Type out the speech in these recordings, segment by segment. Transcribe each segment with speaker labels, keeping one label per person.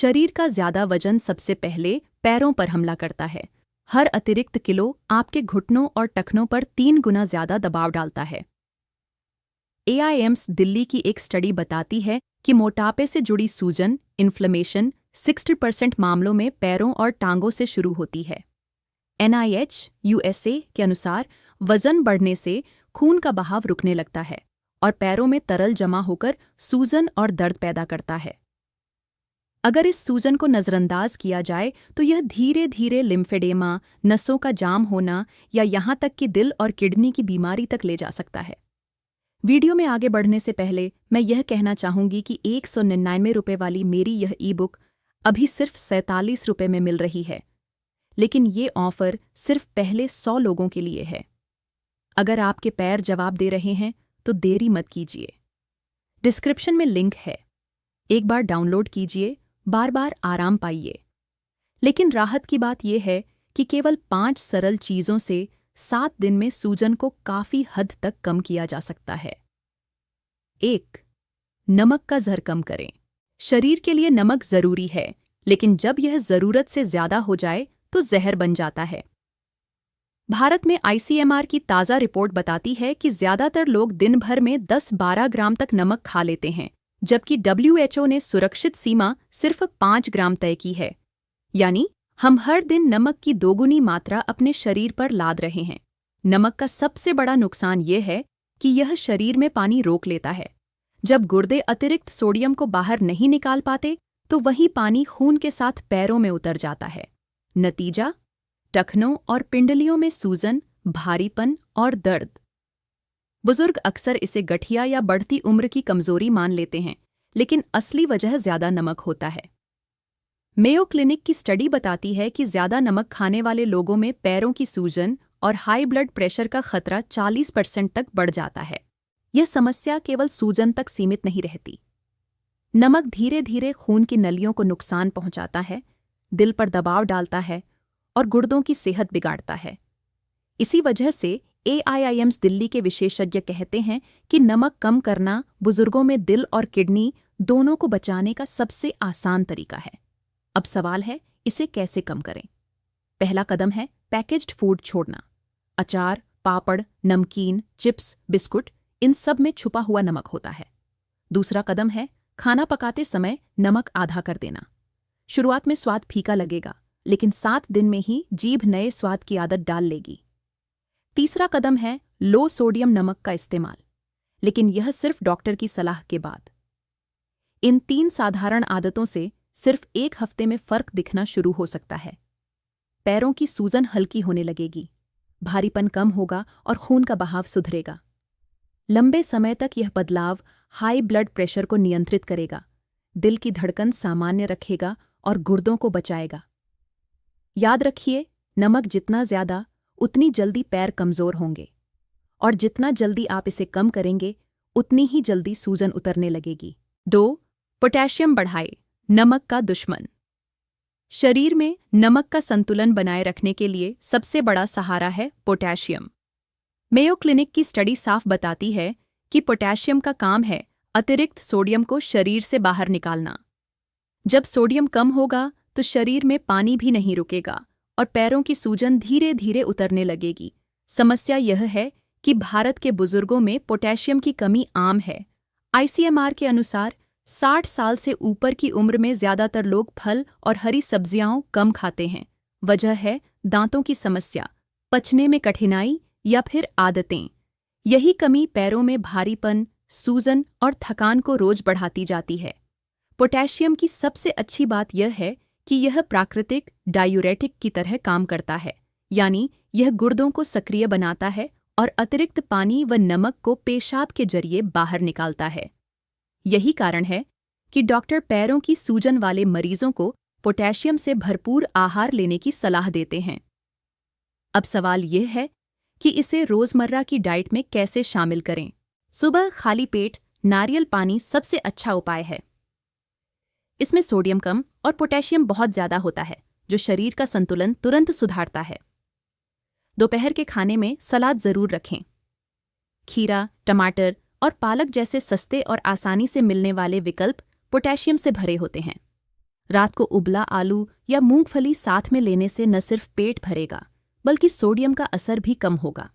Speaker 1: शरीर का ज्यादा वजन सबसे पहले पैरों पर हमला करता है। हर अतिरिक्त किलो आपके घुटनों और टखनों पर 3 गुना ज्यादा दबाव डालता है। AIIMS दिल्ली की एक स्टडी बताती है कि मोटापे से जुड़ी सूजन, इन्फ्लेमेशन 60% मामलों में पैरों और टांगों से शुरू होती है। NIH USA के अनुसार वजन बढ़ने से खून का बहाव रुकने लगता है और पैरों में तरल जमा होकर सूजन और दर्द पैदा करता है। अगर इस सूजन को नज़रअंदाज किया जाए तो यह धीरे धीरे लिम्फेडेमा, नसों का जाम होना या यहाँ तक कि दिल और किडनी की बीमारी तक ले जा सकता है। वीडियो में आगे बढ़ने से पहले मैं यह कहना चाहूंगी कि 199 रुपये वाली मेरी यह ई-बुक अभी सिर्फ 47 रुपये में मिल रही है, लेकिन ये ऑफर सिर्फ पहले 100 लोगों के लिए है। अगर आपके पैर जवाब दे रहे हैं तो देरी मत कीजिए। डिस्क्रिप्शन में लिंक है, एक बार डाउनलोड कीजिए, बार बार आराम पाइए। लेकिन राहत की बात यह है कि केवल 5 सरल चीज़ों से 7 दिन में सूजन को काफी हद तक कम किया जा सकता है। 1. नमक का ज़र कम करें। शरीर के लिए नमक जरूरी है, लेकिन जब यह जरूरत से ज्यादा हो जाए तो जहर बन जाता है। भारत में ICMR की ताज़ा रिपोर्ट बताती है कि ज्यादातर लोग दिन भर में 10-12 ग्राम तक नमक खा लेते हैं, जबकि WHO ने सुरक्षित सीमा सिर्फ 5 ग्राम तय की है। यानी हम हर दिन नमक की दोगुनी मात्रा अपने शरीर पर लाद रहे हैं। नमक का सबसे बड़ा नुकसान यह है कि यह शरीर में पानी रोक लेता है। जब गुर्दे अतिरिक्त सोडियम को बाहर नहीं निकाल पाते तो वही पानी खून के साथ पैरों में उतर जाता है। नतीजा, टखनों और पिंडलियों में सूजन, भारीपन और दर्द। बुजुर्ग अक्सर इसे गठिया या बढ़ती उम्र की कमजोरी मान लेते हैं, लेकिन असली वजह ज्यादा नमक होता है। मेयो क्लिनिक की स्टडी बताती है कि ज्यादा नमक खाने वाले लोगों में पैरों की सूजन और हाई ब्लड प्रेशर का खतरा 40% तक बढ़ जाता है। यह समस्या केवल सूजन तक सीमित नहीं रहती। नमक धीरे धीरे खून की नलियों को नुकसान पहुंचाता है, दिल पर दबाव डालता है और गुर्दों की सेहत बिगाड़ता है। इसी वजह से AIIMS दिल्ली के विशेषज्ञ कहते हैं कि नमक कम करना बुजुर्गों में दिल और किडनी दोनों को बचाने का सबसे आसान तरीका है। अब सवाल है, इसे कैसे कम करें? पहला कदम है पैकेज्ड फूड छोड़ना। अचार, पापड़, नमकीन, चिप्स, बिस्कुट, इन सब में छुपा हुआ नमक होता है। दूसरा कदम है खाना पकाते समय नमक आधा कर देना। शुरुआत में स्वाद फीका लगेगा, लेकिन 7 दिन में ही जीभ नए स्वाद की आदत डाल लेगी। तीसरा कदम है लो सोडियम नमक का इस्तेमाल, लेकिन यह सिर्फ डॉक्टर की सलाह के बाद। इन 3 साधारण आदतों से सिर्फ 1 हफ्ते में फर्क दिखना शुरू हो सकता है। पैरों की सूजन हल्की होने लगेगी, भारीपन कम होगा और खून का बहाव सुधरेगा। लंबे समय तक यह बदलाव हाई ब्लड प्रेशर को नियंत्रित करेगा, दिल की धड़कन सामान्य रखेगा और गुर्दों को बचाएगा। याद रखिए, नमक जितना ज्यादा उतनी जल्दी पैर कमजोर होंगे, और जितना जल्दी आप इसे कम करेंगे उतनी ही जल्दी सूजन उतरने लगेगी। 2. पोटेशियम बढ़ाए, नमक का दुश्मन। शरीर में नमक का संतुलन बनाए रखने के लिए सबसे बड़ा सहारा है पोटेशियम। मेयो क्लिनिक की स्टडी साफ बताती है कि पोटेशियम का काम है अतिरिक्त सोडियम को शरीर से बाहर निकालना। जब सोडियम कम होगा तो शरीर में पानी भी नहीं रुकेगा और पैरों की सूजन धीरे धीरे उतरने लगेगी। समस्या यह है कि भारत के बुजुर्गों में पोटेशियम की कमी आम है। ICMR के अनुसार 60 साल से ऊपर की उम्र में ज्यादातर लोग फल और हरी सब्जियां कम खाते हैं। वजह है दांतों की समस्या, पचने में कठिनाई या फिर आदतें। यही कमी पैरों में भारीपन, सूजन और थकान को रोज बढ़ाती जाती है। पोटेशियम की सबसे अच्छी बात यह है कि यह प्राकृतिक डायूरेटिक की तरह काम करता है, यानी यह गुर्दों को सक्रिय बनाता है और अतिरिक्त पानी व नमक को पेशाब के जरिए बाहर निकालता है। यही कारण है कि डॉक्टर पैरों की सूजन वाले मरीजों को पोटेशियम से भरपूर आहार लेने की सलाह देते हैं। अब सवाल यह है कि इसे रोजमर्रा की डाइट में कैसे शामिल करें। सुबह खाली पेट नारियल पानी सबसे अच्छा उपाय है। इसमें सोडियम कम और पोटेशियम बहुत ज्यादा होता है, जो शरीर का संतुलन तुरंत सुधारता है। दोपहर के खाने में सलाद जरूर रखें। खीरा, टमाटर और पालक जैसे सस्ते और आसानी से मिलने वाले विकल्प पोटेशियम से भरे होते हैं। रात को उबला आलू या मूंगफली साथ में लेने से न सिर्फ पेट भरेगा बल्कि सोडियम का असर भी कम होगा।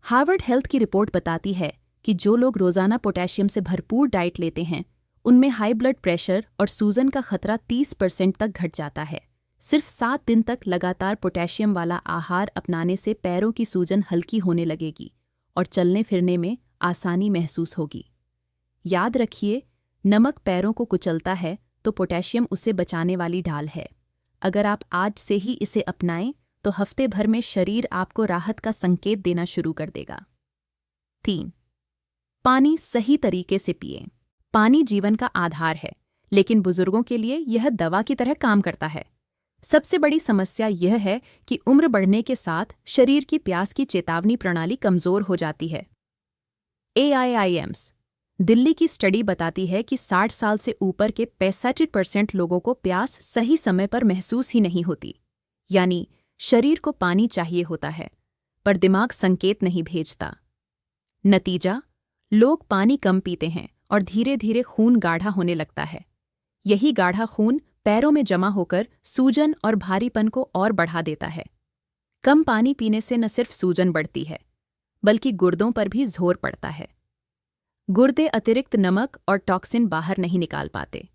Speaker 1: हार्वर्ड हेल्थ की रिपोर्ट बताती है कि जो लोग रोजाना पोटेशियम से भरपूर डाइट लेते हैं उनमें हाई ब्लड प्रेशर और सूजन का खतरा 30% तक घट जाता है। सिर्फ 7 दिन तक लगातार पोटेशियम वाला आहार अपनाने से पैरों की सूजन हल्की होने लगेगी और चलने फिरने में आसानी महसूस होगी। याद रखिए, नमक पैरों को कुचलता है तो पोटेशियम उसे बचाने वाली ढाल है। अगर आप आज से ही इसे अपनाएं तो हफ्ते भर में शरीर आपको राहत का संकेत देना शुरू कर देगा। 3. पानी सही तरीके से पिएं। पानी जीवन का आधार है, लेकिन बुजुर्गों के लिए यह दवा की तरह काम करता है। सबसे बड़ी समस्या यह है कि उम्र बढ़ने के साथ शरीर की प्यास की चेतावनी प्रणाली कमजोर हो जाती है। AIIMS दिल्ली की स्टडी बताती है कि 60 साल से ऊपर के 65% लोगों को प्यास सही समय पर महसूस ही नहीं होती। यानी शरीर को पानी चाहिए होता है, पर दिमाग संकेत नहीं भेजता। नतीजा, लोग पानी कम पीते हैं और धीरे धीरे खून गाढ़ा होने लगता है। यही गाढ़ा खून पैरों में जमा होकर सूजन और भारीपन को और बढ़ा देता है। कम पानी पीने से न सिर्फ सूजन बढ़ती है, बल्कि गुर्दों पर भी जोर पड़ता है। गुर्दे अतिरिक्त नमक और टॉक्सिन बाहर नहीं निकाल पाते।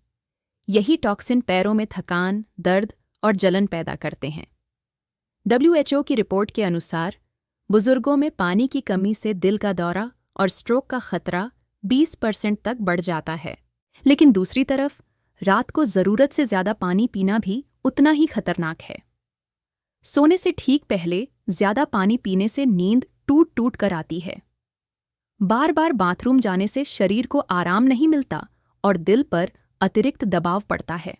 Speaker 1: यही टॉक्सिन पैरों में थकान, दर्द और जलन पैदा करते हैं। WHO की रिपोर्ट के अनुसार बुजुर्गों में पानी की कमी से दिल का दौरा और स्ट्रोक का खतरा 20% तक बढ़ जाता है। लेकिन दूसरी तरफ रात को जरूरत से ज्यादा पानी पीना भी उतना ही खतरनाक है। सोने से ठीक पहले ज्यादा पानी पीने से नींद टूट टूट कर आती है। बार बार बाथरूम जाने से शरीर को आराम नहीं मिलता और दिल पर अतिरिक्त दबाव पड़ता है।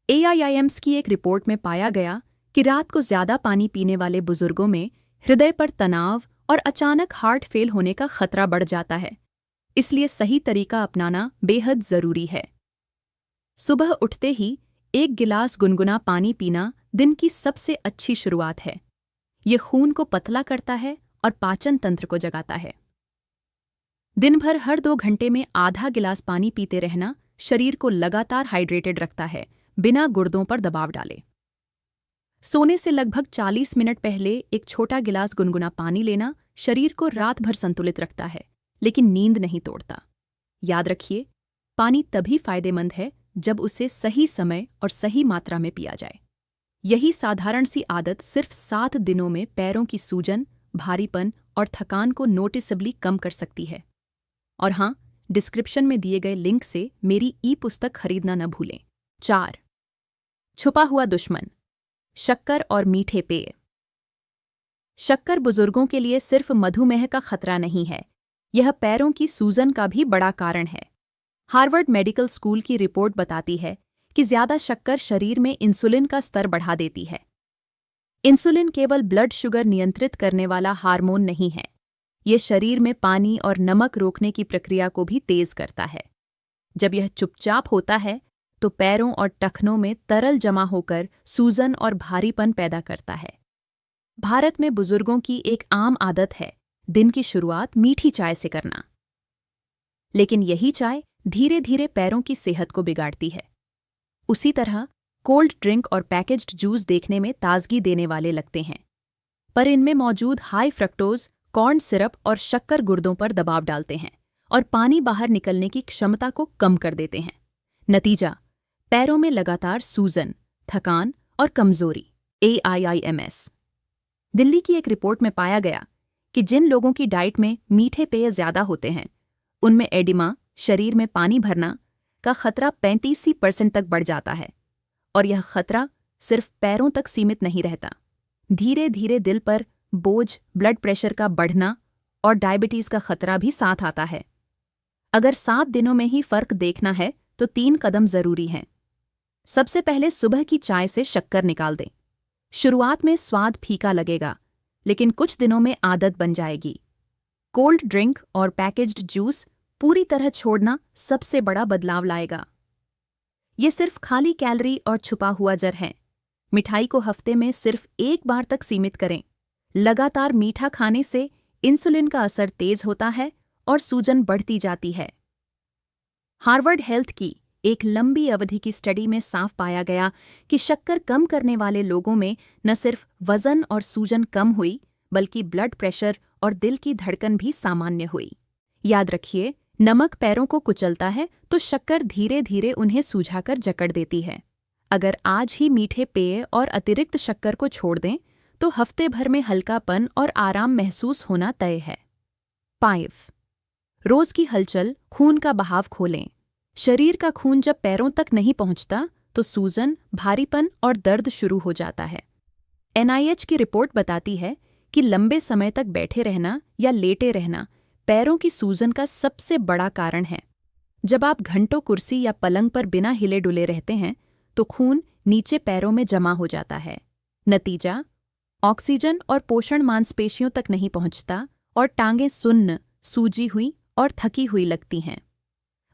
Speaker 1: AIIMS की एक रिपोर्ट में पाया गया कि रात को ज्यादा पानी पीने वाले बुजुर्गों में हृदय पर तनाव और अचानक हार्ट फेल होने का खतरा बढ़ जाता है। इसलिए सही तरीका अपनाना बेहद जरूरी है। सुबह उठते ही 1 गिलास गुनगुना पानी पीना दिन की सबसे अच्छी शुरुआत है। ये खून को पतला करता है और पाचन तंत्र को जगाता है। दिन भर हर 2 घंटे में आधा गिलास पानी पीते रहना शरीर को लगातार हाइड्रेटेड रखता है, बिना गुर्दों पर दबाव डाले। सोने से लगभग 40 मिनट पहले एक छोटा गिलास गुनगुना पानी लेना शरीर को रात भर संतुलित रखता है, लेकिन नींद नहीं तोड़ता। याद रखिए, पानी तभी फायदेमंद है जब उसे सही समय और सही मात्रा में पिया जाए। यही साधारण सी आदत सिर्फ 7 दिनों में पैरों की सूजन, भारीपन और थकान को नोटिसेबली कम कर सकती है। और हाँ, डिस्क्रिप्शन में दिए गए लिंक से मेरी ई-पुस्तक खरीदना न भूलें। 4. छुपा हुआ दुश्मन, शक्कर और मीठे पेय। शक्कर बुजुर्गों के लिए सिर्फ मधुमेह का खतरा नहीं है, यह पैरों की सूजन का भी बड़ा कारण है। हार्वर्ड मेडिकल स्कूल की रिपोर्ट बताती है कि ज्यादा शक्कर शरीर में इंसुलिन का स्तर बढ़ा देती है। इंसुलिन केवल ब्लड शुगर नियंत्रित करने वाला हार्मोन नहीं है, ये शरीर में पानी और नमक रोकने की प्रक्रिया को भी तेज करता है। जब यह चुपचाप होता है तो पैरों और टखनों में तरल जमा होकर सूजन और भारीपन पैदा करता है। भारत में बुजुर्गों की एक आम आदत है दिन की शुरुआत मीठी चाय से करना। लेकिन यही चाय धीरे धीरे पैरों की सेहत को बिगाड़ती है। उसी तरह कोल्ड ड्रिंक और पैकेज्ड जूस देखने में ताजगी देने वाले लगते हैं, पर इनमें मौजूद हाई फ्रक्टोज, कॉर्न सिरप और शक्कर गुर्दों पर दबाव डालते हैं और पानी बाहर निकलने की क्षमता को कम कर देते हैं। नतीजा, पैरों में लगातार सूजन, थकान और कमजोरी। AIIMS दिल्ली की एक रिपोर्ट में पाया गया कि जिन लोगों की डाइट में मीठे पेय ज्यादा होते हैं उनमें एडिमा, शरीर में पानी भरना का खतरा 35% तक बढ़ जाता है। और यह खतरा सिर्फ पैरों तक सीमित नहीं रहता, धीरे धीरे दिल पर बोझ, ब्लड प्रेशर का बढ़ना और डायबिटीज का खतरा भी साथ आता है। अगर 7 दिनों में ही फर्क देखना है तो 3 कदम जरूरी हैं। सबसे पहले सुबह की चाय से शक्कर निकाल दें। शुरुआत में स्वाद फीका लगेगा, लेकिन कुछ दिनों में आदत बन जाएगी। कोल्ड ड्रिंक और पैकेज्ड जूस पूरी तरह छोड़ना सबसे बड़ा बदलाव लाएगा। ये सिर्फ खाली कैलोरी और छुपा हुआ जर है। मिठाई को हफ्ते में सिर्फ 1 बार तक सीमित करें। लगातार मीठा खाने से इंसुलिन का असर तेज होता है और सूजन बढ़ती जाती है। हार्वर्ड हेल्थ की एक लंबी अवधि की स्टडी में साफ पाया गया कि शक्कर कम करने वाले लोगों में न सिर्फ वजन और सूजन कम हुई, बल्कि ब्लड प्रेशर और दिल की धड़कन भी सामान्य हुई। याद रखिए, नमक पैरों को कुचलता है तो शक्कर धीरे धीरे उन्हें सूझाकर जकड़ देती है। अगर आज ही मीठे पेय और अतिरिक्त शक्कर को छोड़ दें तो हफ्ते भर में हल्कापन और आराम महसूस होना तय है। 5. रोज की हलचल, खून का बहाव खोलें। शरीर का खून जब पैरों तक नहीं पहुंचता तो सूजन, भारीपन और दर्द शुरू हो जाता है। NIH की रिपोर्ट बताती है कि लंबे समय तक बैठे रहना या लेटे रहना पैरों की सूजन का सबसे बड़ा कारण है। जब आप घंटों कुर्सी या पलंग पर बिना हिले डुले रहते हैं तो खून नीचे पैरों में जमा हो जाता है। नतीजा, ऑक्सीजन और पोषण मांसपेशियों तक नहीं पहुंचता और टांगें सुन्न, सूजी हुई और थकी हुई लगती हैं।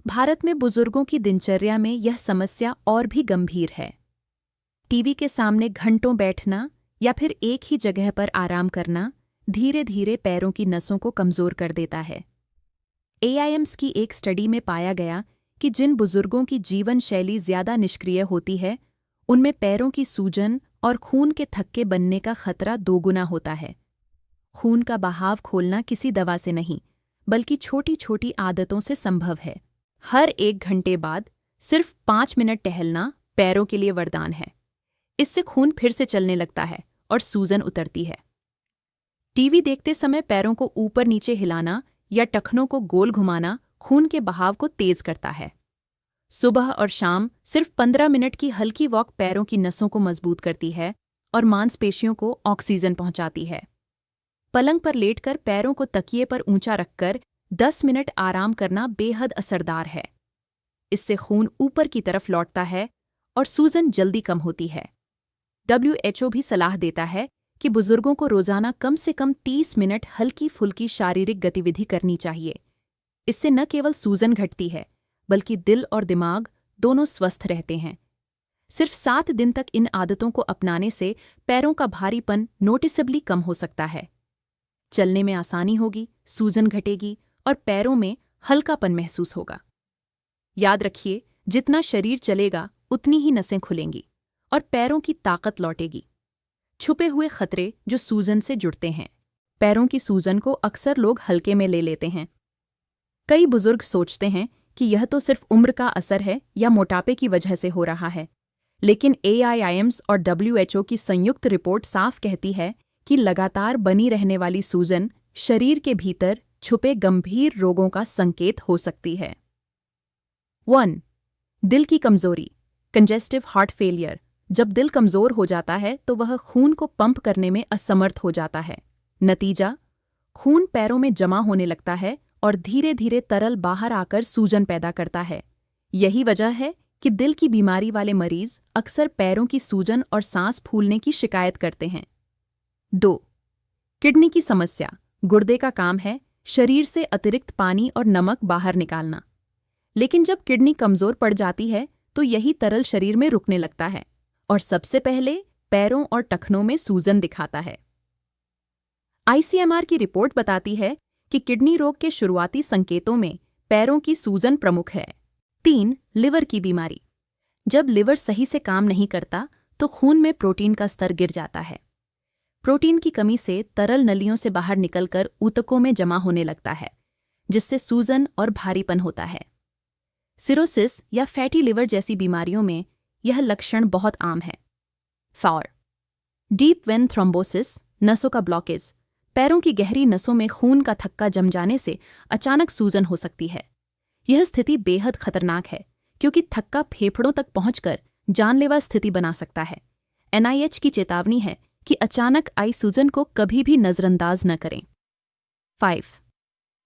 Speaker 1: भारत में बुजुर्गों की दिनचर्या में यह समस्या और भी गंभीर है। टीवी के सामने घंटों बैठना या फिर एक ही जगह पर आराम करना धीरे धीरे पैरों की नसों को कमजोर कर देता है। AIMS की एक स्टडी में पाया गया कि जिन बुजुर्गों की जीवन शैली ज्यादा निष्क्रिय होती है, उनमें पैरों की सूजन और खून के थक्के बनने का खतरा 2 गुना होता है। खून का बहाव खोलना किसी दवा से नहीं, बल्कि छोटी छोटी आदतों से संभव है। हर 1 घंटे बाद सिर्फ 5 मिनट टहलना पैरों के लिए वरदान है। इससे खून फिर से चलने लगता है और सूजन उतरती है। टीवी देखते समय पैरों को ऊपर नीचे हिलाना या टखनों को गोल घुमाना खून के बहाव को तेज करता है। सुबह और शाम सिर्फ 15 मिनट की हल्की वॉक पैरों की नसों को मजबूत करती है और मांसपेशियों को ऑक्सीजन पहुंचाती है। पलंग पर लेटकर पैरों को तकिए पर ऊंचा रखकर 10 मिनट आराम करना बेहद असरदार है। इससे खून ऊपर की तरफ लौटता है और सूजन जल्दी कम होती है। WHO भी सलाह देता है कि बुजुर्गों को रोजाना कम से कम 30 मिनट हल्की फुल्की शारीरिक गतिविधि करनी चाहिए। इससे न केवल सूजन घटती है, बल्कि दिल और दिमाग दोनों स्वस्थ रहते हैं। सिर्फ 7 दिन तक इन आदतों को अपनाने से पैरों का भारीपन नोटिसेबली कम हो सकता है। चलने में आसानी होगी, सूजन घटेगी और पैरों में हल्कापन महसूस होगा। याद रखिए, जितना शरीर चलेगा उतनी ही नसें खुलेंगी और पैरों की ताकत लौटेगी। छुपे हुए खतरे जो सूजन से जुड़ते हैं। पैरों की सूजन को अक्सर लोग हल्के में ले लेते हैं। कई बुजुर्ग सोचते हैं कि यह तो सिर्फ उम्र का असर है या मोटापे की वजह से हो रहा है, लेकिन AIIMS और WHO की संयुक्त रिपोर्ट साफ कहती है कि लगातार बनी रहने वाली सूजन शरीर के भीतर छुपे गंभीर रोगों का संकेत हो सकती है। 1. दिल की कमजोरी, कंजेस्टिव हार्ट फेलियर। जब दिल कमजोर हो जाता है तो वह खून को पंप करने में असमर्थ हो जाता है। नतीजा, खून पैरों में जमा होने लगता है और धीरे धीरे तरल बाहर आकर सूजन पैदा करता है। यही वजह है कि दिल की बीमारी वाले मरीज अक्सर पैरों की सूजन और सांस फूलने की शिकायत करते हैं। 2. किडनी की समस्या। गुर्दे का काम है शरीर से अतिरिक्त पानी और नमक बाहर निकालना, लेकिन जब किडनी कमजोर पड़ जाती है तो यही तरल शरीर में रुकने लगता है और सबसे पहले पैरों और टखनों में सूजन दिखाता है। ICMR की रिपोर्ट बताती है कि किडनी रोग के शुरुआती संकेतों में पैरों की सूजन प्रमुख है। 3. लिवर की बीमारी। जब लिवर सही से काम नहीं करता तो खून में प्रोटीन का स्तर गिर जाता है। प्रोटीन की कमी से तरल नलियों से बाहर निकलकर ऊतकों में जमा होने लगता है, जिससे सूजन और भारीपन होता है। सिरोसिस या फैटी लिवर जैसी बीमारियों में यह लक्षण बहुत आम है। 4. डीप वेन थ्रोम्बोसिस, नसों का ब्लॉकेज। पैरों की गहरी नसों में खून का थक्का जम जाने से अचानक सूजन हो सकती है। यह स्थिति बेहद खतरनाक है क्योंकि थक्का फेफड़ों तक पहुंचकर जानलेवा स्थिति बना सकता है। NIH की चेतावनी है कि अचानक आई सूजन को कभी भी नजरअंदाज न करें। 5.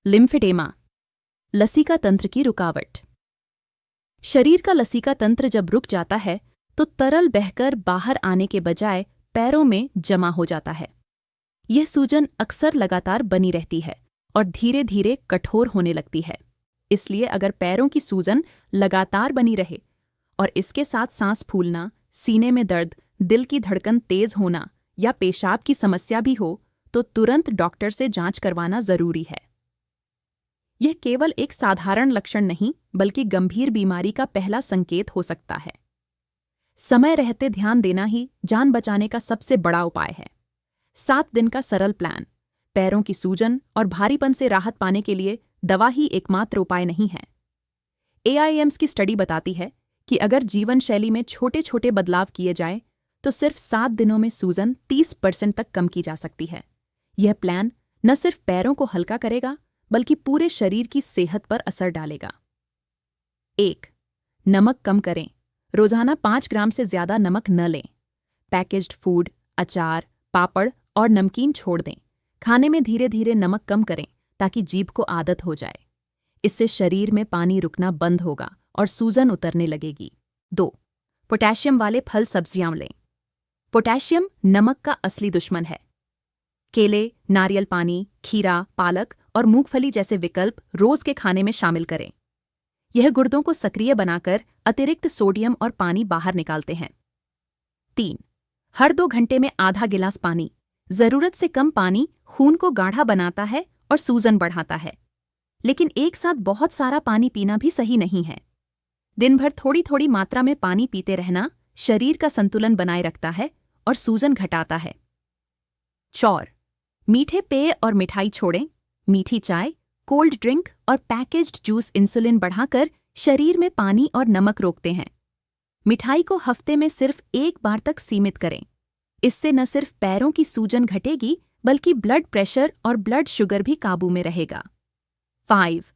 Speaker 1: लिम्फेडेमा, लसीका तंत्र की रुकावट। शरीर का लसीका तंत्र जब रुक जाता है तो तरल बहकर बाहर आने के बजाय पैरों में जमा हो जाता है। यह सूजन अक्सर लगातार बनी रहती है और धीरे धीरे कठोर होने लगती है। इसलिए अगर पैरों की सूजन लगातार बनी रहे और इसके साथ सांस फूलना, सीने में दर्द, दिल की धड़कन तेज होना या पेशाब की समस्या भी हो तो तुरंत डॉक्टर से जांच करवाना जरूरी है। यह केवल एक साधारण लक्षण नहीं बल्कि गंभीर बीमारी का पहला संकेत हो सकता है। समय रहते ध्यान देना ही जान बचाने का सबसे बड़ा उपाय है। 7 दिन का सरल प्लान। पैरों की सूजन और भारीपन से राहत पाने के लिए दवा ही एकमात्र उपाय नहीं है। AIIMS की स्टडी बताती है कि अगर जीवन शैली में छोटे छोटे बदलाव किए जाए तो सिर्फ 7 दिनों में सूजन 30% तक कम की जा सकती है। यह प्लान न सिर्फ पैरों को हल्का करेगा बल्कि पूरे शरीर की सेहत पर असर डालेगा। 1. नमक कम करें। रोजाना 5 ग्राम से ज्यादा नमक न लें। पैकेज्ड फूड, अचार, पापड़ और नमकीन छोड़ दें। खाने में धीरे धीरे नमक कम करें ताकि जीभ को आदत हो जाए। इससे शरीर में पानी रुकना बंद होगा और सूजन उतरने लगेगी। 2. पोटेशियम वाले फल सब्जियां लें। पोटेशियम नमक का असली दुश्मन है। केले, नारियल पानी, खीरा, पालक और मूंगफली जैसे विकल्प रोज के खाने में शामिल करें। यह गुर्दों को सक्रिय बनाकर अतिरिक्त सोडियम और पानी बाहर निकालते हैं। 3. हर 2 घंटे में आधा गिलास पानी। जरूरत से कम पानी खून को गाढ़ा बनाता है और सूजन बढ़ाता है। लेकिन एक साथ बहुत सारा पानी पीना भी सही नहीं है। दिन भर थोड़ी थोड़ी मात्रा में पानी पीते रहना शरीर का संतुलन बनाए रखता है और सूजन घटाता है। 4. मीठे पेय और मिठाई छोड़ें। मीठी चाय, कोल्ड ड्रिंक और पैकेज्ड जूस इंसुलिन बढ़ाकर शरीर में पानी और नमक रोकते हैं। मिठाई को हफ्ते में सिर्फ 1 बार तक सीमित करें। इससे न सिर्फ पैरों की सूजन घटेगी बल्कि ब्लड प्रेशर और ब्लड शुगर भी काबू में रहेगा। 5.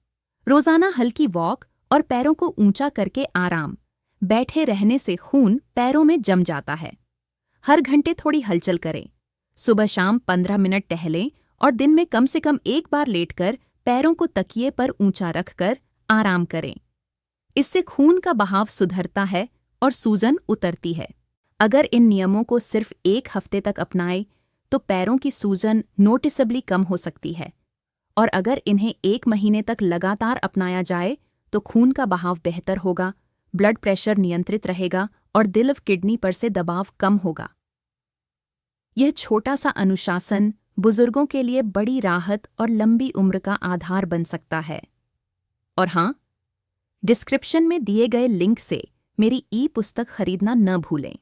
Speaker 1: रोजाना हल्की वॉक और पैरों को ऊंचा करके आराम। बैठे रहने से खून पैरों में जम जाता है। हर घंटे थोड़ी हलचल करें। सुबह शाम 15 मिनट टहलें और दिन में कम से कम 1 बार लेटकर पैरों को तकिए पर ऊंचा रखकर आराम करें। इससे खून का बहाव सुधरता है और सूजन उतरती है। अगर इन नियमों को सिर्फ 1 हफ्ते तक अपनाएं तो पैरों की सूजन नोटिसेबली कम हो सकती है, और अगर इन्हें 1 महीने तक लगातार अपनाया जाए तो खून का बहाव बेहतर होगा, ब्लड प्रेशर नियंत्रित रहेगा और दिल और किडनी पर से दबाव कम होगा। यह छोटा सा अनुशासन बुजुर्गों के लिए बड़ी राहत और लंबी उम्र का आधार बन सकता है। और हाँ, डिस्क्रिप्शन में दिए गए लिंक से मेरी ई-पुस्तक खरीदना न भूलें।